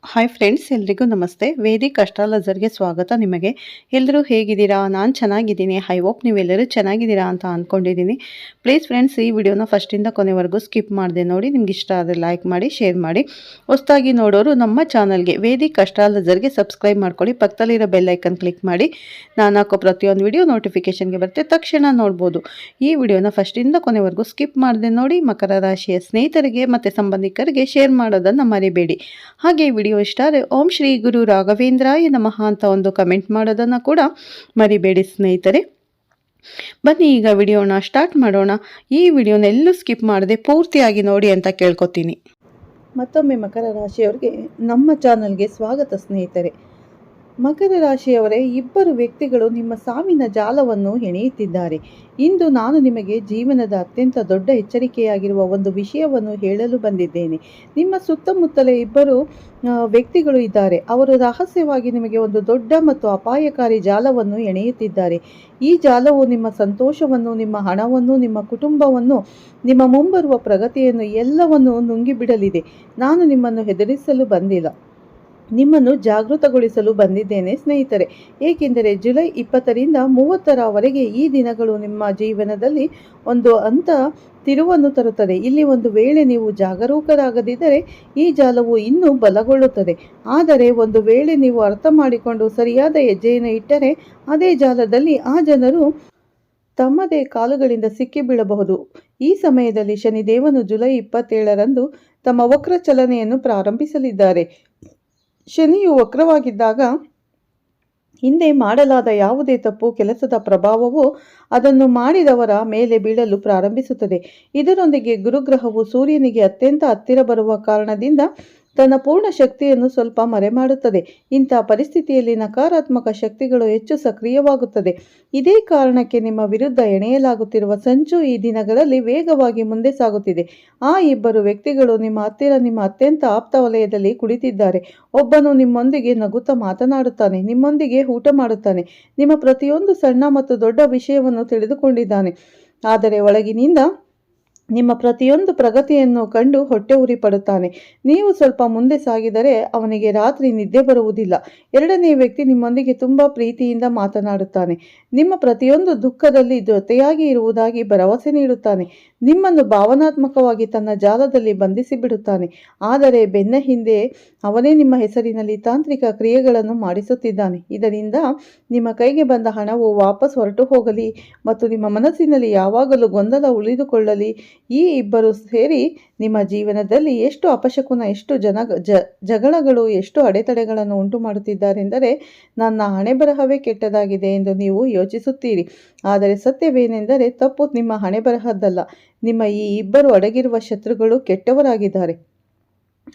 Hi friends, ಎಲ್ರಿಗೂ ನಮಸ್ತೆ. Vedic ಅಸ್ಟ್ರಾಲಜರ್ಗೆ ಸ್ವಾಗತ. ನಿಮಗೆ ಎಲ್ಲರೂ ಹೇಗಿದ್ದೀರಾ? ನಾನು ಚೆನ್ನಾಗಿದ್ದೀನಿ. ಐ ಹೋಪ್ ನೀವೆಲ್ಲರೂ ಚೆನ್ನಾಗಿದ್ದೀರಾ ಅಂತ ಅಂದ್ಕೊಂಡಿದ್ದೀನಿ. ಪ್ಲೀಸ್ ಫ್ರೆಂಡ್ಸ್, ಈ ವಿಡಿಯೋನ ಫಸ್ಟಿಂದ ಕೊನೆವರೆಗೂ ಸ್ಕಿಪ್ ಮಾಡಿದೆ ನೋಡಿ. ನಿಮ್ಗೆ ಇಷ್ಟ ಆದರೆ ಲೈಕ್ ಮಾಡಿ, ಶೇರ್ ಮಾಡಿ. ಹೊಸದಾಗಿ ನೋಡೋರು ನಮ್ಮ ಚಾನಲ್ಗೆ ವೇದಿಕ್ ಅಸ್ಟ್ರಾಲಜರ್ಗೆ ಸಬ್ಸ್ಕ್ರೈಬ್ ಮಾಡ್ಕೊಳ್ಳಿ. ಪಕ್ಕದಲ್ಲಿರೋ ಬೆಲ್ ಐಕನ್ ಕ್ಲಿಕ್ ಮಾಡಿ. ನಾನು ಹಾಕೋ ಪ್ರತಿಯೊಂದು ವಿಡಿಯೋ ನೋಟಿಫಿಕೇಷನ್ಗೆ ಬರುತ್ತೆ, ತಕ್ಷಣ ನೋಡ್ಬೋದು. ಈ ವಿಡಿಯೋನ ಫಸ್ಟಿಂದ ಕೊನೆವರೆಗೂ ಸ್ಕಿಪ್ ಮಾಡಿದೆ ನೋಡಿ. ಮಕರ ರಾಶಿಯ ಸ್ನೇಹಿತರಿಗೆ ಮತ್ತು ಸಂಬಂಧಿಕರಿಗೆ ಶೇರ್ ಮಾಡೋದನ್ನು ಮರಿಬೇಡಿ. ಹಾಗೆ ವಿಡಿಯೋ ಇಷ್ಟ ಆದರೆ ಓಂ ಶ್ರೀ ಗುರು ರಾಘವೇಂದ್ರಾಯ ನಮಃ ಅಂತ ಒಂದು ಕಮೆಂಟ್ ಮಾಡೋದನ್ನು ಕೂಡ ಮರಿಬೇಡಿ ಸ್ನೇಹಿತರೆ. ಬನ್ನಿ ಈಗ ವಿಡಿಯೋನ ಸ್ಟಾರ್ಟ್ ಮಾಡೋಣ. ಈ ವಿಡಿಯೋನ ಎಲ್ಲೂ ಸ್ಕಿಪ್ ಮಾಡದೆ ಪೂರ್ತಿಯಾಗಿ ನೋಡಿ ಅಂತ ಕೇಳ್ಕೊತೀನಿ. ಮತ್ತೊಮ್ಮೆ ಮಕರ ರಾಶಿಯವರಿಗೆ ನಮ್ಮ ಚಾನಲ್ಗೆ ಸ್ವಾಗತ ಸ್ನೇಹಿತರೆ. ಮಕರ ರಾಶಿಯವರೇ, ಇಬ್ಬರು ವ್ಯಕ್ತಿಗಳು ನಿಮ್ಮ ಸಾವಿನ ಜಾಲವನ್ನು ಹೆಣೆಯುತ್ತಿದ್ದಾರೆ. ಇಂದು ನಾನು ನಿಮಗೆ ಜೀವನದ ಅತ್ಯಂತ ದೊಡ್ಡ ಎಚ್ಚರಿಕೆಯಾಗಿರುವ ಒಂದು ವಿಷಯವನ್ನು ಹೇಳಲು ಬಂದಿದ್ದೇನೆ. ನಿಮ್ಮ ಸುತ್ತಮುತ್ತಲೇ ಇಬ್ಬರು ವ್ಯಕ್ತಿಗಳು ಇದ್ದಾರೆ. ಅವರು ರಹಸ್ಯವಾಗಿ ನಿಮಗೆ ಒಂದು ದೊಡ್ಡ ಮತ್ತು ಅಪಾಯಕಾರಿ ಜಾಲವನ್ನು ಎಣೆಯುತ್ತಿದ್ದಾರೆ. ಈ ಜಾಲವು ನಿಮ್ಮ ಸಂತೋಷವನ್ನು, ನಿಮ್ಮ ಹಣವನ್ನು, ನಿಮ್ಮ ಕುಟುಂಬವನ್ನು, ನಿಮ್ಮ ಮುಂಬರುವ ಪ್ರಗತಿಯನ್ನು ಎಲ್ಲವನ್ನು ನುಂಗಿಬಿಡಲಿದೆ. ನಾನು ನಿಮ್ಮನ್ನು ಹೆದರಿಸಲು ಬಂದಿಲ್ಲ, ನಿಮ್ಮನ್ನು ಜಾಗೃತಗೊಳಿಸಲು ಬಂದಿದ್ದೇನೆ ಸ್ನೇಹಿತರೆ. ಏಕೆಂದರೆ ಜುಲೈ 20ರಿಂದ 30ರವರೆಗೆ ಈ ದಿನಗಳು ನಿಮ್ಮ ಜೀವನದಲ್ಲಿ ಒಂದು ತಿರುವನ್ನು ತರುತ್ತದೆ. ಇಲ್ಲಿ ಒಂದು ವೇಳೆ ನೀವು ಜಾಗರೂಕರಾಗದಿದ್ದರೆ ಈ ಜಾಲವು ಇನ್ನೂ ಬಲಗೊಳ್ಳುತ್ತದೆ. ಆದರೆ ಒಂದು ವೇಳೆ ನೀವು ಅರ್ಥ ಮಾಡಿಕೊಂಡು ಸರಿಯಾದ ಹೆಜ್ಜೆಯನ್ನು ಇಟ್ಟರೆ ಅದೇ ಜಾಲದಲ್ಲಿ ಆ ಜನರು ತಮ್ಮದೇ ಕಾಲುಗಳಿಂದ ಸಿಕ್ಕಿ ಬೀಳಬಹುದು. ಈ ಸಮಯದಲ್ಲಿ ಶನಿದೇವನು ಜುಲೈ 27ರಂದು ತಮ್ಮ ವಕ್ರ ಚಲನೆಯನ್ನು ಪ್ರಾರಂಭಿಸಲಿದ್ದಾರೆ. ಶನಿಯು ವಕ್ರವಾಗಿದ್ದಾಗ ಹಿಂದೆ ಮಾಡಲಾದ ಯಾವುದೇ ತಪ್ಪು ಕೆಲಸದ ಪ್ರಭಾವವು ಅದನ್ನು ಮಾಡಿದವರ ಮೇಲೆ ಬೀಳಲು ಪ್ರಾರಂಭಿಸುತ್ತದೆ. ಇದರೊಂದಿಗೆ ಗುರುಗ್ರಹವು ಸೂರ್ಯನಿಗೆ ಅತ್ಯಂತ ಹತ್ತಿರ ಬರುವ ಕಾರಣದಿಂದ ತನ್ನ ಪೂರ್ಣ ಶಕ್ತಿಯನ್ನು ಸ್ವಲ್ಪ ಮರೆಮಾಡುತ್ತದೆ. ಇಂಥ ಪರಿಸ್ಥಿತಿಯಲ್ಲಿ ನಕಾರಾತ್ಮಕ ಶಕ್ತಿಗಳು ಹೆಚ್ಚು ಸಕ್ರಿಯವಾಗುತ್ತದೆ. ಇದೇ ಕಾರಣಕ್ಕೆ ನಿಮ್ಮ ವಿರುದ್ಧ ಎಣೆಯಲಾಗುತ್ತಿರುವ ಸಂಚು ಈ ದಿನಗಳಲ್ಲಿ ವೇಗವಾಗಿ ಮುಂದೆ ಸಾಗುತ್ತಿದೆ. ಆ ಇಬ್ಬರು ವ್ಯಕ್ತಿಗಳು ನಿಮ್ಮ ಹತ್ತಿರ, ನಿಮ್ಮ ಅತ್ಯಂತ ಆಪ್ತ ವಲಯದಲ್ಲಿ ಕುಳಿತಿದ್ದಾರೆ. ಒಬ್ಬನು ನಿಮ್ಮೊಂದಿಗೆ ನಗುತ್ತಾ ಮಾತನಾಡುತ್ತಾನೆ, ನಿಮ್ಮೊಂದಿಗೆ ಊಟ ಮಾಡುತ್ತಾನೆ, ನಿಮ್ಮ ಪ್ರತಿಯೊಂದು ಸಣ್ಣ ಮತ್ತು ದೊಡ್ಡ ವಿಷಯವನ್ನು ತಿಳಿದುಕೊಂಡಿದ್ದಾನೆ. ಆದರೆ ಒಳಗಿನಿಂದ ನಿಮ್ಮ ಪ್ರತಿಯೊಂದು ಪ್ರಗತಿಯನ್ನು ಕಂಡು ಹೊಟ್ಟೆ ಉರಿ ಪಡುತ್ತಾನೆ. ನೀವು ಸ್ವಲ್ಪ ಮುಂದೆ ಸಾಗಿದರೆ ಅವನಿಗೆ ರಾತ್ರಿ ನಿದ್ದೆ ಬರುವುದಿಲ್ಲ. ಎರಡನೇ ವ್ಯಕ್ತಿ ನಿಮ್ಮೊಂದಿಗೆ ತುಂಬ ಪ್ರೀತಿಯಿಂದ ಮಾತನಾಡುತ್ತಾನೆ, ನಿಮ್ಮ ಪ್ರತಿಯೊಂದು ದುಃಖದಲ್ಲಿ ಜೊತೆಯಾಗಿ ಇರುವುದಾಗಿ ಭರವಸೆ ನೀಡುತ್ತಾನೆ, ನಿಮ್ಮನ್ನು ಭಾವನಾತ್ಮಕವಾಗಿ ತನ್ನ ಜಾಲದಲ್ಲಿ ಬಂಧಿಸಿ ಬಿಡುತ್ತಾನೆ. ಆದರೆ ಬೆನ್ನ ಹಿಂದೆ ಅವನೇ ನಿಮ್ಮ ಹೆಸರಿನಲ್ಲಿ ತಾಂತ್ರಿಕ ಕ್ರಿಯೆಗಳನ್ನು ಮಾಡಿಸುತ್ತಿದ್ದಾನೆ. ಇದರಿಂದ ನಿಮ್ಮ ಕೈಗೆ ಬಂದ ಹಣವು ವಾಪಸ್ ಹೊರಟು ಹೋಗಲಿ ಮತ್ತು ನಿಮ್ಮ ಮನಸ್ಸಿನಲ್ಲಿ ಯಾವಾಗಲೂ ಗೊಂದಲ ಉಳಿದುಕೊಳ್ಳಲಿ. ಈ ಇಬ್ಬರು ಸೇರಿ ನಿಮ್ಮ ಜೀವನದಲ್ಲಿ ಎಷ್ಟು ಅಪಶಕುನ, ಎಷ್ಟು ಜಗಳಗಳು, ಎಷ್ಟು ಅಡೆತಡೆಗಳನ್ನು ಉಂಟು ಮಾಡುತ್ತಿದ್ದಾರೆಂದರೆ ನನ್ನ ಹಣೆ ಬರಹವೇ ಕೆಟ್ಟದಾಗಿದೆ ಎಂದು ನೀವು ಯೋಚಿಸುತ್ತೀರಿ. ಆದರೆ ಸತ್ಯವೇನೆಂದರೆ ತಪ್ಪು ನಿಮ್ಮ ಹಣೆ ಬರಹದ್ದಲ್ಲ. ನಿಮ್ಮ ಈ ಇಬ್ಬರು ಅಡಗಿರುವ ಶತ್ರುಗಳು ಕೆಟ್ಟವರಾಗಿದ್ದಾರೆ.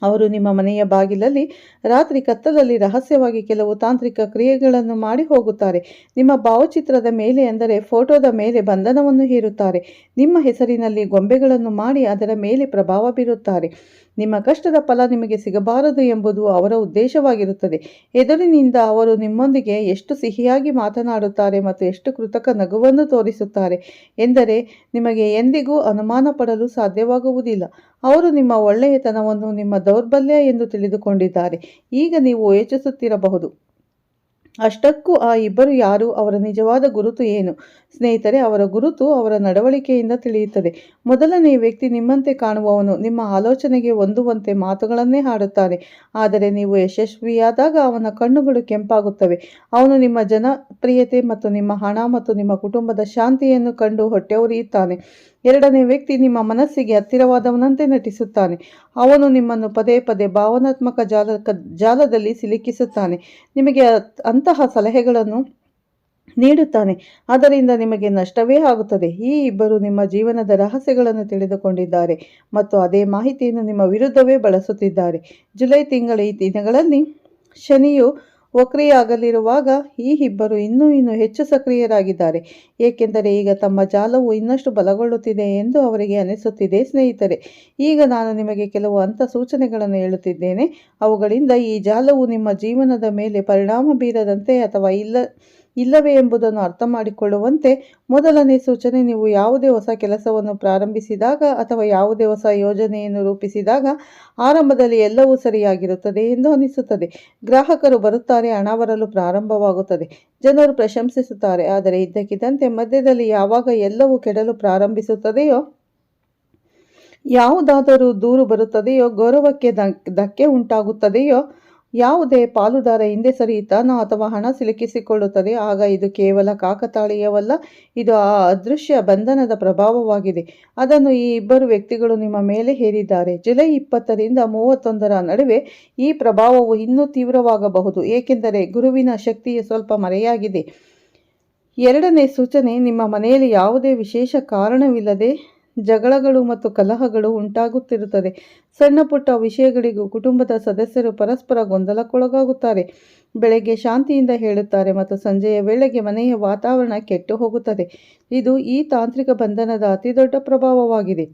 ಅವರು ನಿಮ್ಮ ಮನೆಯ ಬಾಗಿಲಲ್ಲಿ ರಾತ್ರಿ ಕತ್ತಲಲ್ಲಿ ರಹಸ್ಯವಾಗಿ ಕೆಲವು ತಾಂತ್ರಿಕ ಕ್ರಿಯೆಗಳನ್ನು ಮಾಡಿ ಹೋಗುತ್ತಾರೆ. ನಿಮ್ಮ ಭಾವಚಿತ್ರದ ಮೇಲೆ, ಅಂದರೆ ಫೋಟೋದ ಮೇಲೆ ಬಂಧನವನ್ನು ಹೇರುತ್ತಾರೆ. ನಿಮ್ಮ ಹೆಸರಿನಲ್ಲಿ ಗೊಂಬೆಗಳನ್ನು ಮಾಡಿ ಅದರ ಮೇಲೆ ಪ್ರಭಾವ ಬೀರುತ್ತಾರೆ. ನಿಮ್ಮ ಕಷ್ಟದ ಫಲ ನಿಮಗೆ ಸಿಗಬಾರದು ಎಂಬುದು ಅವರ ಉದ್ದೇಶವಾಗಿರುತ್ತದೆ. ಎದುರಿನಿಂದ ಅವರು ನಿಮ್ಮೊಂದಿಗೆ ಎಷ್ಟು ಸಿಹಿಯಾಗಿ ಮಾತನಾಡುತ್ತಾರೆ ಮತ್ತು ಎಷ್ಟು ಕೃತಕ ನಗುವನ್ನು ತೋರಿಸುತ್ತಾರೆ ಎಂದರೆ ನಿಮಗೆ ಎಂದಿಗೂ ಅನುಮಾನ ಪಡಲು ಸಾಧ್ಯವಾಗುವುದಿಲ್ಲ. ಅವರು ನಿಮ್ಮ ಒಳ್ಳೆಯತನವನ್ನು ನಿಮ್ಮ ದೌರ್ಬಲ್ಯ ಎಂದು ತಿಳಿದುಕೊಂಡಿದ್ದಾರೆ. ಈಗ ನೀವು ಯೋಚಿಸುತ್ತಿರಬಹುದು, ಅಷ್ಟಕ್ಕೂ ಆ ಇಬ್ಬರು ಯಾರು? ಅವರ ನಿಜವಾದ ಗುರುತು ಏನು? ಸ್ನೇಹಿತರೆ, ಅವರ ಗುರುತು ಅವರ ನಡವಳಿಕೆಯಿಂದ ತಿಳಿಯುತ್ತದೆ. ಮೊದಲನೇ ವ್ಯಕ್ತಿ ನಿಮ್ಮಂತೆ ಕಾಣುವವನು, ನಿಮ್ಮ ಆಲೋಚನೆಗೆ ಹೊಂದುವಂತೆ ಮಾತುಗಳನ್ನೇ ಆಡುತ್ತಾನೆ. ಆದರೆ ನೀವು ಯಶಸ್ವಿಯಾದಾಗ ಅವನ ಕಣ್ಣುಗಳು ಕೆಂಪಾಗುತ್ತವೆ. ಅವನು ನಿಮ್ಮ ಜನಪ್ರಿಯತೆ ಮತ್ತು ನಿಮ್ಮ ಹಣ ಮತ್ತು ನಿಮ್ಮ ಕುಟುಂಬದ ಶಾಂತಿಯನ್ನು ಕಂಡು ಹೊಟ್ಟೆ ಉರಿಯುತ್ತಾನೆ. ಎರಡನೇ ವ್ಯಕ್ತಿ ನಿಮ್ಮ ಮನಸ್ಸಿಗೆ ಹತ್ತಿರವಾದವನಂತೆ ನಟಿಸುತ್ತಾನೆ. ಅವನು ನಿಮ್ಮನ್ನು ಪದೇ ಪದೇ ಭಾವನಾತ್ಮಕ ಜಾಲದಲ್ಲಿ ಸಿಲುಕಿಸುತ್ತಾನೆ, ನಿಮಗೆ ಅಂತಹ ಸಲಹೆಗಳನ್ನು ನೀಡುತ್ತಾನೆ. ಅದರಿಂದ ನಿಮಗೆ ನಷ್ಟವೇ ಆಗುತ್ತದೆ. ಈ ಇಬ್ಬರು ನಿಮ್ಮ ಜೀವನದ ರಹಸ್ಯಗಳನ್ನು ತಿಳಿದುಕೊಂಡಿದ್ದಾರೆ ಮತ್ತು ಅದೇ ಮಾಹಿತಿಯನ್ನು ನಿಮ್ಮ ವಿರುದ್ಧವೇ ಬಳಸುತ್ತಿದ್ದಾರೆ. ಜುಲೈ ತಿಂಗಳ ಈ ದಿನಗಳಲ್ಲಿ ಶನಿಯು ವಕ್ರಿಯಾಗಲಿರುವಾಗ ಈ ಇಬ್ಬರು ಇನ್ನೂ ಹೆಚ್ಚು ಸಕ್ರಿಯರಾಗಿದ್ದಾರೆ. ಏಕೆಂದರೆ ಈಗ ತಮ್ಮ ಜಾಲವು ಇನ್ನಷ್ಟು ಬಲಗೊಳ್ಳುತ್ತಿದೆ ಎಂದು ಅವರಿಗೆ ಅನಿಸುತ್ತಿದೆ. ಸ್ನೇಹಿತರೆ, ಈಗ ನಾನು ನಿಮಗೆ ಕೆಲವು ಸೂಚನೆಗಳನ್ನು ಹೇಳುತ್ತಿದ್ದೇನೆ. ಅವುಗಳಿಂದ ಈ ಜಾಲವು ನಿಮ್ಮ ಜೀವನದ ಮೇಲೆ ಪರಿಣಾಮ ಬೀರದಂತೆ ಅಥವಾ ಇಲ್ಲವೇ ಎಂಬುದನ್ನು ಅರ್ಥ ಮಾಡಿಕೊಳ್ಳುವಂತೆ ಮೊದಲನೇ ಸೂಚನೆ, ನೀವು ಯಾವುದೇ ಹೊಸ ಕೆಲಸವನ್ನು ಪ್ರಾರಂಭಿಸಿದಾಗ ಅಥವಾ ಯಾವುದೇ ಹೊಸ ಯೋಜನೆಯನ್ನು ರೂಪಿಸಿದಾಗ ಆರಂಭದಲ್ಲಿ ಎಲ್ಲವೂ ಸರಿಯಾಗಿರುತ್ತದೆ ಎಂದು ಅನಿಸುತ್ತದೆ. ಗ್ರಾಹಕರು ಬರುತ್ತಾರೆ, ಹಣ ಬರಲು ಪ್ರಾರಂಭವಾಗುತ್ತದೆ, ಜನರು ಪ್ರಶಂಸಿಸುತ್ತಾರೆ. ಆದರೆ ಇದ್ದಕ್ಕಿದ್ದಂತೆ ಮಧ್ಯದಲ್ಲಿ ಯಾವಾಗ ಎಲ್ಲವೂ ಕೆಡಲು ಪ್ರಾರಂಭಿಸುತ್ತದೆಯೋ, ಯಾವುದಾದರೂ ದೂರು ಬರುತ್ತದೆಯೋ, ಗೌರವಕ್ಕೆ ಧಕ್ಕೆ ಉಂಟಾಗುತ್ತದೆಯೋ, ಯಾವುದೇ ಪಾಲುದಾರ ಹಿಂದೆ ಸರಿಯುತ್ತಾನೋ ಅಥವಾ ಹಣ ಸಿಲುಕಿಸಿಕೊಳ್ಳುತ್ತದೆ, ಆಗ ಇದು ಕೇವಲ ಕಾಕತಾಳೀಯವಲ್ಲ, ಇದು ಆ ಅದೃಶ್ಯ ಬಂಧನದ ಪ್ರಭಾವವಾಗಿದೆ. ಅದನ್ನು ಈ ಇಬ್ಬರು ವ್ಯಕ್ತಿಗಳು ನಿಮ್ಮ ಮೇಲೆ ಹೇರಿದ್ದಾರೆ. ಜುಲೈ 20ರಿಂದ 31ರ ನಡುವೆ ಈ ಪ್ರಭಾವವು ಇನ್ನೂ ತೀವ್ರವಾಗಬಹುದು, ಏಕೆಂದರೆ ಗುರುವಿನ ಶಕ್ತಿಯು ಸ್ವಲ್ಪ ಮರೆಯಾಗಿದೆ. ಎರಡನೇ ಸೂಚನೆ, ನಿಮ್ಮ ಮನೆಯಲ್ಲಿ ಯಾವುದೇ ವಿಶೇಷ ಕಾರಣವಿಲ್ಲದೆ ಜಗಳಗಳು ಮತ್ತು ಕಲಹಗಳು ಉಂಟಾಗುತ್ತಿರುತ್ತದೆ. ಸಣ್ಣ ಪುಟ್ಟ ವಿಷಯಗಳಿಗೂ ಕುಟುಂಬದ ಸದಸ್ಯರು ಪರಸ್ಪರ ಗೊಂದಲಕ್ಕೊಳಗಾಗುತ್ತಾರೆ. ಬೆಳಗ್ಗೆ ಶಾಂತಿಯಿಂದ ಹೇಳುತ್ತಾರೆ ಮತ್ತು ಸಂಜೆಯ ವೇಳೆಗೆ ಮನೆಯ ವಾತಾವರಣ ಕೆಟ್ಟು ಹೋಗುತ್ತದೆ. ಇದು ಈ ತಾಂತ್ರಿಕ ಬಂಧನದ ಅತಿದೊಡ್ಡ ಪ್ರಭಾವವಾಗಿದೆ.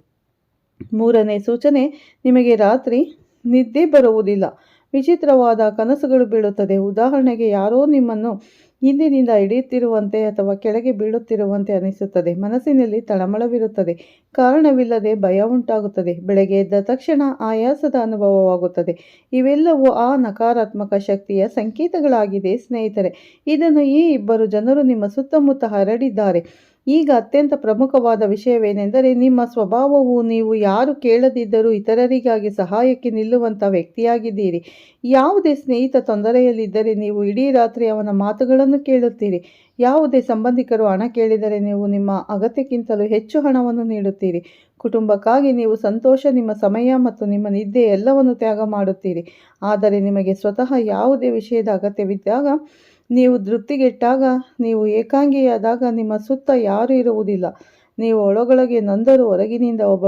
ಮೂರನೇ ಸೂಚನೆ, ನಿಮಗೆ ರಾತ್ರಿ ನಿದ್ದೆ ಬರುವುದಿಲ್ಲ. ವಿಚಿತ್ರವಾದ ಕನಸುಗಳು ಬೀಳುತ್ತದೆ. ಉದಾಹರಣೆಗೆ, ಯಾರೋ ನಿಮ್ಮನ್ನು ಹಿಂದಿನಿಂದ ಹಿಡಿಯುತ್ತಿರುವಂತೆ ಅಥವಾ ಕೆಳಗೆ ಬೀಳುತ್ತಿರುವಂತೆ ಅನಿಸುತ್ತದೆ. ಮನಸ್ಸಿನಲ್ಲಿ ತಳಮಳವಿರುತ್ತದೆ. ಕಾರಣವಿಲ್ಲದೆ ಭಯ ಉಂಟಾಗುತ್ತದೆ. ಬೆಳಗ್ಗೆ ಎದ್ದ ತಕ್ಷಣ ಆಯಾಸದ ಅನುಭವವಾಗುತ್ತದೆ. ಇವೆಲ್ಲವೂ ಆ ನಕಾರಾತ್ಮಕ ಶಕ್ತಿಯ ಸಂಕೇತಗಳಾಗಿದೆ ಸ್ನೇಹಿತರೆ. ಇದನ್ನು ಈ ಇಬ್ಬರು ಜನರು ನಿಮ್ಮ ಸುತ್ತಮುತ್ತ ಹರಡಿದ್ದಾರೆ. ಈಗ ಅತ್ಯಂತ ಪ್ರಮುಖವಾದ ವಿಷಯವೇನೆಂದರೆ, ನಿಮ್ಮ ಸ್ವಭಾವವು ನೀವು ಯಾರು ಕೇಳದಿದ್ದರೂ ಇತರರಿಗಾಗಿ ಸಹಾಯಕ್ಕೆ ನಿಲ್ಲುವಂಥ ವ್ಯಕ್ತಿಯಾಗಿದ್ದೀರಿ. ಯಾವುದೇ ಸ್ನೇಹಿತ ತೊಂದರೆಯಲ್ಲಿದ್ದರೆ ನೀವು ಇಡೀ ರಾತ್ರಿ ಅವನ ಮಾತುಗಳನ್ನು ಕೇಳುತ್ತೀರಿ. ಯಾವುದೇ ಸಂಬಂಧಿಕರು ಹಣ ಕೇಳಿದರೆ ನೀವು ನಿಮ್ಮ ಅಗತ್ಯಕ್ಕಿಂತಲೂ ಹೆಚ್ಚು ಹಣವನ್ನು ನೀಡುತ್ತೀರಿ. ಕುಟುಂಬಕ್ಕಾಗಿ ನೀವು ಸಂತೋಷ, ನಿಮ್ಮ ಸಮಯ ಮತ್ತು ನಿಮ್ಮ ನಿದ್ದೆ ಎಲ್ಲವನ್ನು ತ್ಯಾಗ ಮಾಡುತ್ತೀರಿ. ಆದರೆ ನಿಮಗೆ ಸ್ವತಃ ಯಾವುದೇ ವಿಷಯದ ಅಗತ್ಯವಿದ್ದಾಗ, ನೀವು ತೃಪ್ತಿಗೆಟ್ಟಾಗ, ನೀವು ಏಕಾಂಗಿಯಾದಾಗ ನಿಮ್ಮ ಸುತ್ತ ಯಾರೂ ಇರುವುದಿಲ್ಲ. ನೀವು ಒಳಗೊಳಗೆ ನೊಂದರೂ ಹೊರಗಿನಿಂದ ಒಬ್ಬ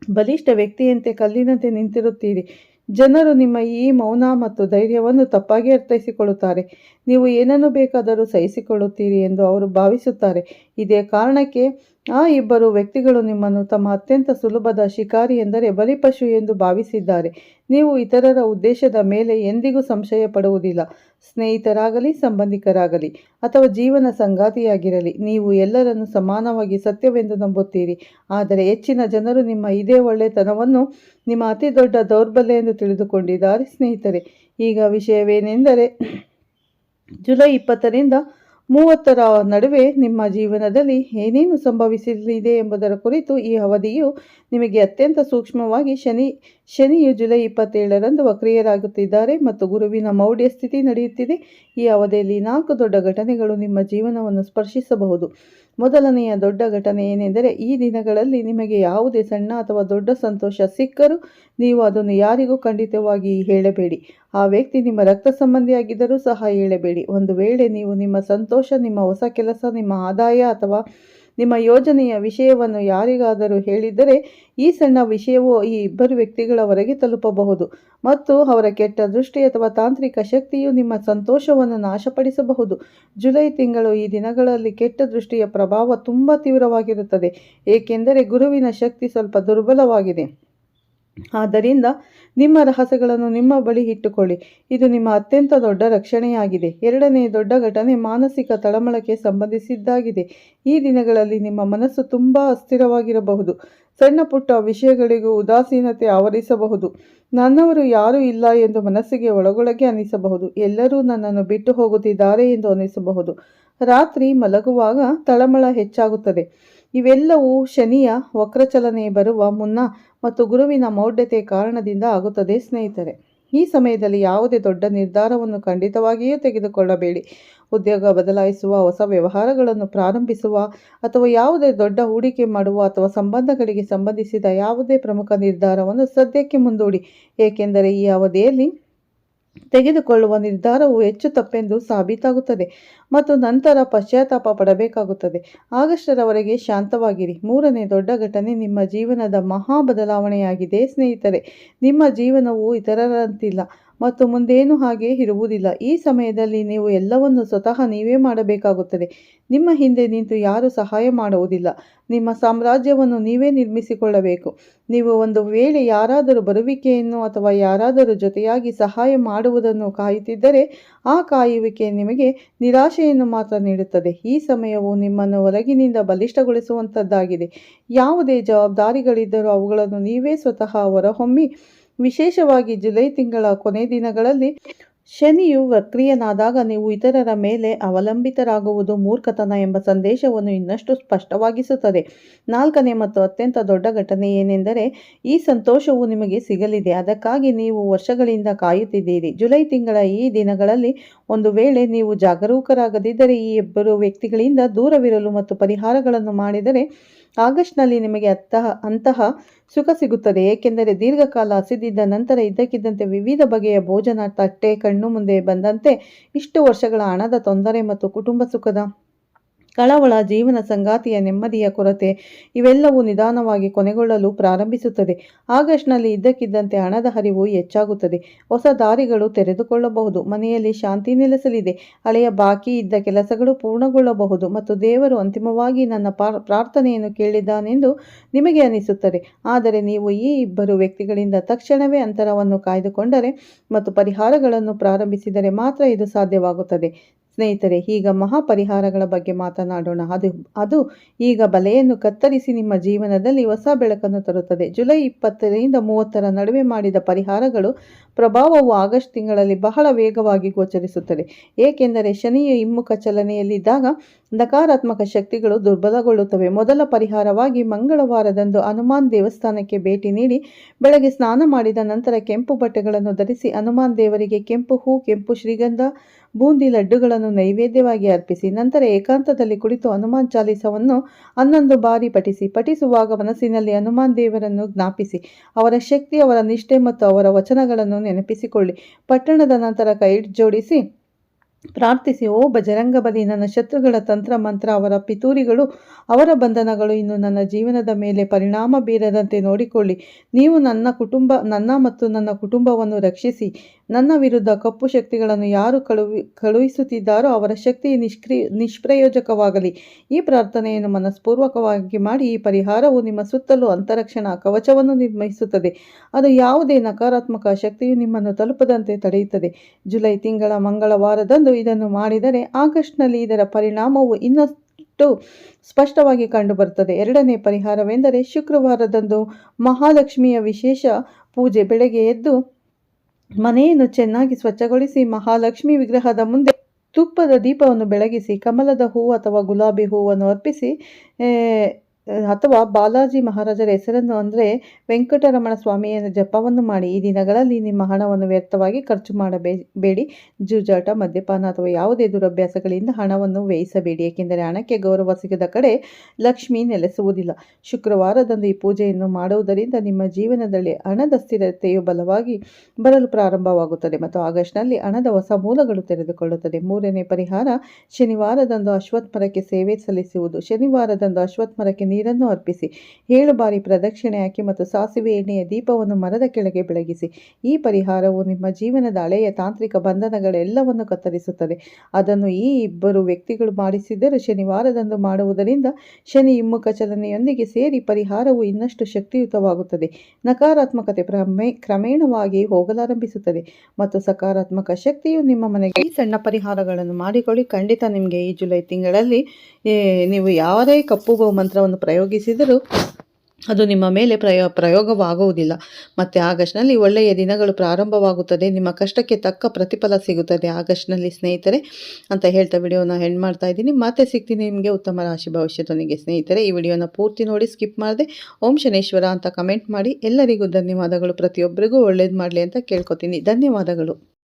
ಬಲಿಷ್ಠ ವ್ಯಕ್ತಿಯಂತೆ ಕಲ್ಲಿನಂತೆ ನಿಂತಿರುತ್ತೀರಿ. ಜನರು ನಿಮ್ಮ ಈ ಮೌನ ಮತ್ತು ಧೈರ್ಯವನ್ನು ತಪ್ಪಾಗಿ ಅರ್ಥೈಸಿಕೊಳ್ಳುತ್ತಾರೆ. ನೀವು ಏನನ್ನು ಬೇಕಾದರೂ ಸಹಿಸಿಕೊಳ್ಳುತ್ತೀರಿ ಎಂದು ಅವರು ಭಾವಿಸುತ್ತಾರೆ. ಇದೇ ಕಾರಣಕ್ಕೆ ಆ ಇಬ್ಬರು ವ್ಯಕ್ತಿಗಳು ನಿಮ್ಮನ್ನು ತಮ್ಮ ಅತ್ಯಂತ ಸುಲಭದ ಶಿಕಾರಿ, ಎಂದರೆ ಬಲಿಪಶು ಎಂದು ಭಾವಿಸಿದ್ದಾರೆ. ನೀವು ಇತರರ ಉದ್ದೇಶದ ಮೇಲೆ ಎಂದಿಗೂ ಸಂಶಯ ಪಡುವುದಿಲ್ಲ. ಸ್ನೇಹಿತರಾಗಲಿ, ಸಂಬಂಧಿಕರಾಗಲಿ ಅಥವಾ ಜೀವನ ಸಂಗಾತಿಯಾಗಿರಲಿ, ನೀವು ಎಲ್ಲರನ್ನು ಸಮಾನವಾಗಿ ಸತ್ಯವೆಂದು ನಂಬುತ್ತೀರಿ. ಆದರೆ ಹೆಚ್ಚಿನ ಜನರು ನಿಮ್ಮ ಇದೇ ಒಳ್ಳೆತನವನ್ನು ನಿಮ್ಮ ಅತಿ ದೊಡ್ಡ ದೌರ್ಬಲ್ಯ ಎಂದು ತಿಳಿದುಕೊಂಡಿದ್ದಾರೆ ಸ್ನೇಹಿತರೆ. ಈಗ ವಿಷಯವೇನೆಂದರೆ, ಜುಲೈ 20ರಿಂದ 30ರ ನಡುವೆ ನಿಮ್ಮ ಜೀವನದಲ್ಲಿ ಏನೇನು ಸಂಭವಿಸಲಿದೆ ಎಂಬುದರ ಕುರಿತು ಈ ಅವಧಿಯು ನಿಮಗೆ ಅತ್ಯಂತ ಸೂಕ್ಷ್ಮವಾಗಿ ಶನಿಯು ಜುಲೈ 27ರಂದು ವಕ್ರಿಯರಾಗುತ್ತಿದ್ದಾರೆ ಮತ್ತು ಗುರುವಿನ ಮೌಢ್ಯ ಸ್ಥಿತಿ ನಡೆಯುತ್ತಿದೆ. ಈ ಅವಧಿಯಲ್ಲಿ 4 ದೊಡ್ಡ ಘಟನೆಗಳು ನಿಮ್ಮ ಜೀವನವನ್ನು ಸ್ಪರ್ಶಿಸಬಹುದು. ಮೊದಲನೆಯ ದೊಡ್ಡ ಘಟನೆ ಏನೆಂದರೆ, ಈ ದಿನಗಳಲ್ಲಿ ನಿಮಗೆ ಯಾವುದೇ ಸಣ್ಣ ಅಥವಾ ದೊಡ್ಡ ಸಂತೋಷ ಸಿಕ್ಕರೂ ನೀವು ಅದನ್ನು ಯಾರಿಗೂ ಖಂಡಿತವಾಗಿ ಹೇಳಬೇಡಿ. ಆ ವ್ಯಕ್ತಿ ನಿಮ್ಮ ರಕ್ತ ಸಂಬಂಧಿಯಾಗಿದ್ದರೂ ಸಹ ಹೇಳಬೇಡಿ. ಒಂದು ವೇಳೆ ನೀವು ನಿಮ್ಮ ಸಂತೋಷ, ನಿಮ್ಮ ಹೊಸ ಕೆಲಸ, ನಿಮ್ಮ ಆದಾಯ ಅಥವಾ ನಿಮ್ಮ ಯೋಜನೆಯ ವಿಷಯವನ್ನು ಯಾರಿಗಾದರೂ ಹೇಳಿದ್ದರೆ, ಈ ಸಣ್ಣ ವಿಷಯವು ಈ ಇಬ್ಬರು ವ್ಯಕ್ತಿಗಳವರೆಗೆ ತಲುಪಬಹುದು ಮತ್ತು ಅವರ ಕೆಟ್ಟ ದೃಷ್ಟಿ ಅಥವಾ ತಾಂತ್ರಿಕ ಶಕ್ತಿಯು ನಿಮ್ಮ ಸಂತೋಷವನ್ನು ನಾಶಪಡಿಸಬಹುದು. ಜುಲೈ ತಿಂಗಳು ಈ ದಿನಗಳಲ್ಲಿ ಕೆಟ್ಟ ದೃಷ್ಟಿಯ ಪ್ರಭಾವ ತುಂಬ ತೀವ್ರವಾಗಿರುತ್ತದೆ, ಏಕೆಂದರೆ ಗುರುವಿನ ಶಕ್ತಿ ಸ್ವಲ್ಪ ದುರ್ಬಲವಾಗಿದೆ. ಆದ್ದರಿಂದ ನಿಮ್ಮ ರಹಸ್ಯಗಳನ್ನು ನಿಮ್ಮ ಬಳಿ ಇಟ್ಟುಕೊಳ್ಳಿ. ಇದು ನಿಮ್ಮ ಅತ್ಯಂತ ದೊಡ್ಡ ರಕ್ಷಣೆಯಾಗಿದೆ. ಎರಡನೇ ದೊಡ್ಡ ಘಟನೆ ಮಾನಸಿಕ ತಳಮಳಕ್ಕೆ ಸಂಬಂಧಿಸಿದ್ದಾಗಿದೆ. ಈ ದಿನಗಳಲ್ಲಿ ನಿಮ್ಮ ಮನಸ್ಸು ತುಂಬ ಅಸ್ಥಿರವಾಗಿರಬಹುದು. ಸಣ್ಣ ಪುಟ್ಟ ವಿಷಯಗಳಿಗೂ ಉದಾಸೀನತೆ ಆವರಿಸಬಹುದು. ನನ್ನವರು ಯಾರೂ ಇಲ್ಲ ಎಂದು ಮನಸ್ಸಿಗೆ ಒಳಗೊಳಗೆ ಅನಿಸಬಹುದು. ಎಲ್ಲರೂ ನನ್ನನ್ನು ಬಿಟ್ಟು ಹೋಗುತ್ತಿದ್ದಾರೆ ಎಂದು ಅನಿಸಬಹುದು. ರಾತ್ರಿ ಮಲಗುವಾಗ ತಳಮಳ ಹೆಚ್ಚಾಗುತ್ತದೆ. ಇವೆಲ್ಲವೂ ಶನಿಯ ವಕ್ರಚಲನೆ ಬರುವ ಮುನ್ನ ಮತ್ತು ಗುರುವಿನ ಮೌಢ್ಯತೆ ಕಾರಣದಿಂದ ಆಗುತ್ತದೆ ಸ್ನೇಹಿತರೆ. ಈ ಸಮಯದಲ್ಲಿ ಯಾವುದೇ ದೊಡ್ಡ ನಿರ್ಧಾರವನ್ನು ಖಂಡಿತವಾಗಿಯೂ ತೆಗೆದುಕೊಳ್ಳಬೇಡಿ. ಉದ್ಯೋಗ ಬದಲಾಯಿಸುವ, ಹೊಸ ವ್ಯವಹಾರಗಳನ್ನು ಪ್ರಾರಂಭಿಸುವ ಅಥವಾ ಯಾವುದೇ ದೊಡ್ಡ ಹೂಡಿಕೆ ಮಾಡುವ ಅಥವಾ ಸಂಬಂಧಗಳಿಗೆ ಸಂಬಂಧಿಸಿದ ಯಾವುದೇ ಪ್ರಮುಖ ನಿರ್ಧಾರವನ್ನು ಸದ್ಯಕ್ಕೆ ಮುಂದೂಡಿ, ಏಕೆಂದರೆ ಈ ಅವಧಿಯಲ್ಲಿ ತೆಗೆದುಕೊಳ್ಳುವ ನಿರ್ಧಾರವು ಹೆಚ್ಚು ತಪ್ಪೆಂದು ಸಾಬೀತಾಗುತ್ತದೆ ಮತ್ತು ನಂತರ ಪಶ್ಚಾತ್ತಾಪ ಪಡಬೇಕಾಗುತ್ತದೆ. ಆಗಸ್ಟರವರೆಗೆ ಶಾಂತವಾಗಿರಿ. ಮೂರನೇ ದೊಡ್ಡ ಘಟನೆ ನಿಮ್ಮ ಜೀವನದ ಮಹಾ ಬದಲಾವಣೆಯಾಗಿದೆ ಸ್ನೇಹಿತರೆ. ನಿಮ್ಮ ಜೀವನವು ಇತರರಂತಿಲ್ಲ. ಮತ್ತು ಮುಂದೇನು ಹಾಗೆ ಇರುವುದಿಲ್ಲ. ಈ ಸಮಯದಲ್ಲಿ ನೀವು ಎಲ್ಲವನ್ನು ಸ್ವತಃ ನೀವೇ ಮಾಡಬೇಕಾಗುತ್ತದೆ. ನಿಮ್ಮ ಹಿಂದೆ ನಿಂತು ಯಾರೂ ಸಹಾಯ ಮಾಡುವುದಿಲ್ಲ. ನಿಮ್ಮ ಸಾಮ್ರಾಜ್ಯವನ್ನು ನೀವೇ ನಿರ್ಮಿಸಿಕೊಳ್ಳಬೇಕು. ನೀವು ಒಂದು ವೇಳೆ ಯಾರಾದರೂ ಬರುವಿಕೆಯನ್ನು ಅಥವಾ ಯಾರಾದರೂ ಜೊತೆಯಾಗಿ ಸಹಾಯ ಮಾಡುವುದನ್ನು ಕಾಯುತ್ತಿದ್ದರೆ ಆ ಕಾಯುವಿಕೆ ನಿಮಗೆ ನಿರಾಶೆಯನ್ನು ಮಾತ್ರ ನೀಡುತ್ತದೆ. ಈ ಸಮಯವು ನಿಮ್ಮನ್ನು ಹೊರಗಿನಿಂದ ಬಲಿಷ್ಠಗೊಳಿಸುವಂಥದ್ದಾಗಿದೆ. ಯಾವುದೇ ಜವಾಬ್ದಾರಿಗಳಿದ್ದರೂ ಅವುಗಳನ್ನು ನೀವೇ ಸ್ವತಃ ಹೊರಹೊಮ್ಮಿ. ವಿಶೇಷವಾಗಿ ಜುಲೈ ತಿಂಗಳ ಕೊನೆ ದಿನಗಳಲ್ಲಿ ಶನಿಯು ವಕ್ರಿಯನಾದಾಗ ನೀವು ಇತರರ ಮೇಲೆ ಅವಲಂಬಿತರಾಗುವುದು ಮೂರ್ಖತನ ಎಂಬ ಸಂದೇಶವನ್ನು ಇನ್ನಷ್ಟು ಸ್ಪಷ್ಟವಾಗಿಸುತ್ತದೆ. 4ನೇ ಮತ್ತು ಅತ್ಯಂತ ದೊಡ್ಡ ಘಟನೆ ಏನೆಂದರೆ ಈ ಸಂತೋಷವು ನಿಮಗೆ ಸಿಗಲಿದೆ. ಅದಕ್ಕಾಗಿ ನೀವು ವರ್ಷಗಳಿಂದ ಕಾಯುತ್ತಿದ್ದೀರಿ. ಜುಲೈ ತಿಂಗಳ ಈ ದಿನಗಳಲ್ಲಿ ಒಂದು ವೇಳೆ ನೀವು ಜಾಗರೂಕರಾಗದಿದ್ದರೆ ಈ ಇಬ್ಬರು ವ್ಯಕ್ತಿಗಳಿಂದ ದೂರವಿರಲು ಮತ್ತು ಪರಿಹಾರಗಳನ್ನು ಮಾಡಿದರೆ ಆಗಸ್ಟ್ನಲ್ಲಿ ನಿಮಗೆ ಅಂತಹ ಸುಖ ಸಿಗುತ್ತದೆ. ಏಕೆಂದರೆ ದೀರ್ಘಕಾಲ ಹಸಿದಿದ್ದ ನಂತರ ಇದ್ದಕ್ಕಿದ್ದಂತೆ ವಿವಿಧ ಬಗೆಯ ಭೋಜನ ತಟ್ಟೆ ಕಣ್ಣು ಮುಂದೆ ಬಂದಂತೆ ಇಷ್ಟು ವರ್ಷಗಳ ಹಣದ ತೊಂದರೆ ಮತ್ತು ಕುಟುಂಬ ಸುಖದ ಕಳವಳ, ಜೀವನ ಸಂಗಾತಿಯ ನೆಮ್ಮದಿಯ ಕೊರತೆ ಇವೆಲ್ಲವೂ ನಿಧಾನವಾಗಿ ಕೊನೆಗೊಳ್ಳಲು ಪ್ರಾರಂಭಿಸುತ್ತದೆ. ಆಗಸ್ಟ್ನಲ್ಲಿ ಇದ್ದಕ್ಕಿದ್ದಂತೆ ಹಣದ ಹರಿವು ಹೆಚ್ಚಾಗುತ್ತದೆ. ಹೊಸ ದಾರಿಗಳು ತೆರೆದುಕೊಳ್ಳಬಹುದು. ಮನೆಯಲ್ಲಿ ಶಾಂತಿ ನೆಲೆಸಲಿದೆ. ಹಳೆಯ ಬಾಕಿ ಇದ್ದ ಕೆಲಸಗಳು ಪೂರ್ಣಗೊಳ್ಳಬಹುದು ಮತ್ತು ದೇವರು ಅಂತಿಮವಾಗಿ ನನ್ನ ಪ್ರಾರ್ಥನೆಯನ್ನು ಕೇಳಿದ್ದಾನೆಂದು ನಿಮಗೆ ಅನಿಸುತ್ತದೆ. ಆದರೆ ನೀವು ಈ ಇಬ್ಬರು ವ್ಯಕ್ತಿಗಳಿಂದ ತಕ್ಷಣವೇ ಅಂತರವನ್ನು ಕಾಯ್ದುಕೊಂಡರೆ ಮತ್ತು ಪರಿಹಾರಗಳನ್ನು ಪ್ರಾರಂಭಿಸಿದರೆ ಮಾತ್ರ ಇದು ಸಾಧ್ಯವಾಗುತ್ತದೆ. ಸ್ನೇಹಿತರೆ, ಈಗ ಮಹಾಪರಿಹಾರಗಳ ಬಗ್ಗೆ ಮಾತನಾಡೋಣ. ಅದು ಈಗ ಬಲೆಯನ್ನು ಕತ್ತರಿಸಿ ನಿಮ್ಮ ಜೀವನದಲ್ಲಿ ಹೊಸ ಬೆಳಕನ್ನು ತರುತ್ತದೆ. ಜುಲೈ 20ರಿಂದ 30ರ ನಡುವೆ ಮಾಡಿದ ಪರಿಹಾರಗಳು ಪ್ರಭಾವವು ಆಗಸ್ಟ್ ತಿಂಗಳಲ್ಲಿ ಬಹಳ ವೇಗವಾಗಿ ಗೋಚರಿಸುತ್ತದೆ. ಏಕೆಂದರೆ ಶನಿಯ ಹಿಮ್ಮುಖ ಚಲನೆಯಲ್ಲಿದ್ದಾಗ ನಕಾರಾತ್ಮಕ ಶಕ್ತಿಗಳು ದುರ್ಬಲಗೊಳ್ಳುತ್ತವೆ. ಮೊದಲ ಪರಿಹಾರವಾಗಿ ಮಂಗಳವಾರದಂದು ಹನುಮಾನ್ ದೇವಸ್ಥಾನಕ್ಕೆ ಭೇಟಿ ನೀಡಿ ಬೆಳಗ್ಗೆ ಸ್ನಾನ ಮಾಡಿದ ನಂತರ ಕೆಂಪು ಬಟ್ಟೆಗಳನ್ನು ಧರಿಸಿ ಹನುಮಾನ್ ದೇವರಿಗೆ ಕೆಂಪು ಹೂ, ಕೆಂಪು ಶ್ರೀಗಂಧ, ಬೂಂದಿ ಲಡ್ಡುಗಳನ್ನು ನೈವೇದ್ಯವಾಗಿ ಅರ್ಪಿಸಿ ನಂತರ ಏಕಾಂತದಲ್ಲಿ ಕುಳಿತು ಹನುಮಾನ್ ಚಾಲೀಸವನ್ನು 11 ಬಾರಿ ಪಠಿಸುವಾಗ ಮನಸ್ಸಿನಲ್ಲಿ ಹನುಮಾನ್ ದೇವರನ್ನು ಜ್ಞಾಪಿಸಿ ಅವರ ಶಕ್ತಿ, ಅವರ ನಿಷ್ಠೆ ಮತ್ತು ಅವರ ವಚನಗಳನ್ನು ನೆನಪಿಸಿಕೊಳ್ಳಿ. ಪಟ್ಟಣದ ನಂತರ ಕೈ ಜೋಡಿಸಿ ಪ್ರಾರ್ಥಿಸಿ, ಓ ಬಜರಂಗಬಲಿ, ನನ್ನ ಶತ್ರುಗಳ ತಂತ್ರ ಮಂತ್ರ, ಅವರ ಪಿತೂರಿಗಳು, ಅವರ ಬಂಧನಗಳು ಇನ್ನು ನನ್ನ ಜೀವನದ ಮೇಲೆ ಪರಿಣಾಮ ಬೀರದಂತೆ ನೋಡಿಕೊಳ್ಳಿ. ನೀವು ನನ್ನ ಮತ್ತು ನನ್ನ ಕುಟುಂಬವನ್ನು ರಕ್ಷಿಸಿ. ನನ್ನ ವಿರುದ್ಧ ಕಪ್ಪು ಶಕ್ತಿಗಳನ್ನು ಯಾರು ಕಳುಹಿಸುತ್ತಿದ್ದಾರೋ ಅವರ ಶಕ್ತಿ ನಿಷ್ಪ್ರಯೋಜಕವಾಗಲಿ. ಈ ಪ್ರಾರ್ಥನೆಯನ್ನು ಮನಸ್ಪೂರ್ವಕವಾಗಿ ಮಾಡಿ. ಈ ಪರಿಹಾರವು ನಿಮ್ಮ ಸುತ್ತಲೂ ಅಂತರಕ್ಷಣಾ ಕವಚವನ್ನು ನಿರ್ಮಿಸುತ್ತದೆ. ಅದು ಯಾವುದೇ ನಕಾರಾತ್ಮಕ ಶಕ್ತಿಯು ನಿಮ್ಮನ್ನು ತಲುಪದಂತೆ ತಡೆಯುತ್ತದೆ. ಜುಲೈ ತಿಂಗಳ ಮಂಗಳವಾರದಂದು ಇದನ್ನು ಮಾಡಿದರೆ ಆಗಸ್ಟ್ನಲ್ಲಿ ಇದರ ಪರಿಣಾಮವು ಇನ್ನಷ್ಟು ಸ್ಪಷ್ಟವಾಗಿ ಕಂಡುಬರುತ್ತದೆ. 2ನೇ ಪರಿಹಾರವೆಂದರೆ ಶುಕ್ರವಾರದಂದು ಮಹಾಲಕ್ಷ್ಮಿಯ ವಿಶೇಷ ಪೂಜೆ. ಬೆಳಗ್ಗೆ ಎದ್ದು ಮನೆಯನ್ನು ಚೆನ್ನಾಗಿ ಸ್ವಚ್ಛಗೊಳಿಸಿ ಮಹಾಲಕ್ಷ್ಮಿ ವಿಗ್ರಹದ ಮುಂದೆ ತುಪ್ಪದ ದೀಪವನ್ನು ಬೆಳಗಿಸಿ ಕಮಲದ ಹೂವು ಅಥವಾ ಗುಲಾಬಿ ಹೂವನ್ನು ಅರ್ಪಿಸಿ ಅಥವಾ ಬಾಲಾಜಿ ಮಹಾರಾಜರ ಹೆಸರನ್ನು ಅಂದರೆ ವೆಂಕಟರಮಣ ಸ್ವಾಮಿಯ ಜಪವನ್ನು ಮಾಡಿ. ಈ ದಿನಗಳಲ್ಲಿ ನಿಮ್ಮ ಹಣವನ್ನು ವ್ಯರ್ಥವಾಗಿ ಖರ್ಚು ಮಾಡಬೇಡಿ. ಜೂಜಾಟ, ಮದ್ಯಪಾನ ಅಥವಾ ಯಾವುದೇ ದುರಭ್ಯಾಸಗಳಿಂದ ಹಣವನ್ನು ವ್ಯಯಿಸಬೇಡಿ. ಏಕೆಂದರೆ ಹಣಕ್ಕೆ ಗೌರವ ಸಿಗದ ಕಡೆ ಲಕ್ಷ್ಮಿ ನೆಲೆಸುವುದಿಲ್ಲ. ಶುಕ್ರವಾರದಂದು ಈ ಪೂಜೆಯನ್ನು ಮಾಡುವುದರಿಂದ ನಿಮ್ಮ ಜೀವನದಲ್ಲಿ ಹಣದ ಸ್ಥಿರತೆಯು ಬಲವಾಗಿ ಬರಲು ಪ್ರಾರಂಭವಾಗುತ್ತದೆ ಮತ್ತು ಆಗಸ್ಟ್ನಲ್ಲಿ ಹಣದ ಹೊಸ ಮೂಲಗಳು ತೆರೆದುಕೊಳ್ಳುತ್ತದೆ. 3ನೇ ಪರಿಹಾರ ಶನಿವಾರದಂದು ಅಶ್ವತ್ಥ ಮರಕ್ಕೆ ಸೇವೆ ಸಲ್ಲಿಸುವುದು. ಶನಿವಾರದಂದು ಅಶ್ವತ್ಥ ಮರಕ್ಕೆ ನೀರನ್ನು ಅರ್ಪಿಸಿ 7 ಬಾರಿ ಪ್ರದಕ್ಷಿಣೆ ಹಾಕಿ ಮತ್ತು ಸಾಸಿವೆ ಎಣ್ಣೆಯ ದೀಪವನ್ನು ಮರದ ಕೆಳಗೆ ಬೆಳಗಿಸಿ. ಈ ಪರಿಹಾರವು ನಿಮ್ಮ ಜೀವನದ ಹಳೆಯ ತಾಂತ್ರಿಕ ಬಂಧನಗಳೆಲ್ಲವನ್ನು ಕತ್ತರಿಸುತ್ತದೆ. ಅದನ್ನು ಈ ಇಬ್ಬರು ವ್ಯಕ್ತಿಗಳು ಮಾಡಿಸಿದ್ದರೂ ಶನಿವಾರದಂದು ಮಾಡುವುದರಿಂದ ಶನಿ ಹಿಮ್ಮುಖ ಚಲನೆಯೊಂದಿಗೆ ಸೇರಿ ಪರಿಹಾರವು ಇನ್ನಷ್ಟು ಶಕ್ತಿಯುತವಾಗುತ್ತದೆ. ನಕಾರಾತ್ಮಕತೆ ಕ್ರಮೇಣವಾಗಿ ಹೋಗಲಾರಂಭಿಸುತ್ತದೆ ಮತ್ತು ಸಕಾರಾತ್ಮಕ ಶಕ್ತಿಯು ನಿಮ್ಮ ಮನೆಗೆ. ಈ ಸಣ್ಣ ಪರಿಹಾರಗಳನ್ನು ಮಾಡಿಕೊಳ್ಳಿ. ಖಂಡಿತ ನಿಮಗೆ ಈ ಜುಲೈ ತಿಂಗಳಲ್ಲಿ ನೀವು ಯಾವುದೇ ಕಪ್ಪು ಮಂತ್ರವನ್ನು ಪ್ರಯೋಗಿಸಿದರೂ ಅದು ನಿಮ್ಮ ಮೇಲೆ ಪ್ರಯೋಗವಾಗುವುದಿಲ್ಲ. ಮತ್ತು ಆಗಸ್ಟ್ನಲ್ಲಿ ಒಳ್ಳೆಯ ದಿನಗಳು ಪ್ರಾರಂಭವಾಗುತ್ತದೆ. ನಿಮ್ಮ ಕಷ್ಟಕ್ಕೆ ತಕ್ಕ ಪ್ರತಿಫಲ ಸಿಗುತ್ತದೆ ಆಗಸ್ಟ್ನಲ್ಲಿ ಸ್ನೇಹಿತರೆ ಅಂತ ಹೇಳ್ತಾ ವಿಡಿಯೋನ ಎಂಡ್ ಮಾಡ್ತಾ ಇದ್ದೀನಿ. ಮತ್ತೆ ಸಿಗ್ತೀನಿ ನಿಮಗೆ ಉತ್ತಮ ರಾಶಿ ಭವಿಷ್ಯದೊಂದಿಗೆ. ಸ್ನೇಹಿತರೆ, ಈ ವಿಡಿಯೋನ ಪೂರ್ತಿ ನೋಡಿ ಸ್ಕಿಪ್ ಮಾಡದೆ ಓಂ ಶನೇಶ್ವರ ಅಂತ ಕಮೆಂಟ್ ಮಾಡಿ. ಎಲ್ಲರಿಗೂ ಧನ್ಯವಾದಗಳು. ಪ್ರತಿಯೊಬ್ಬರಿಗೂ ಒಳ್ಳೇದು ಮಾಡಲಿ ಅಂತ ಕೇಳ್ಕೊತೀನಿ. ಧನ್ಯವಾದಗಳು.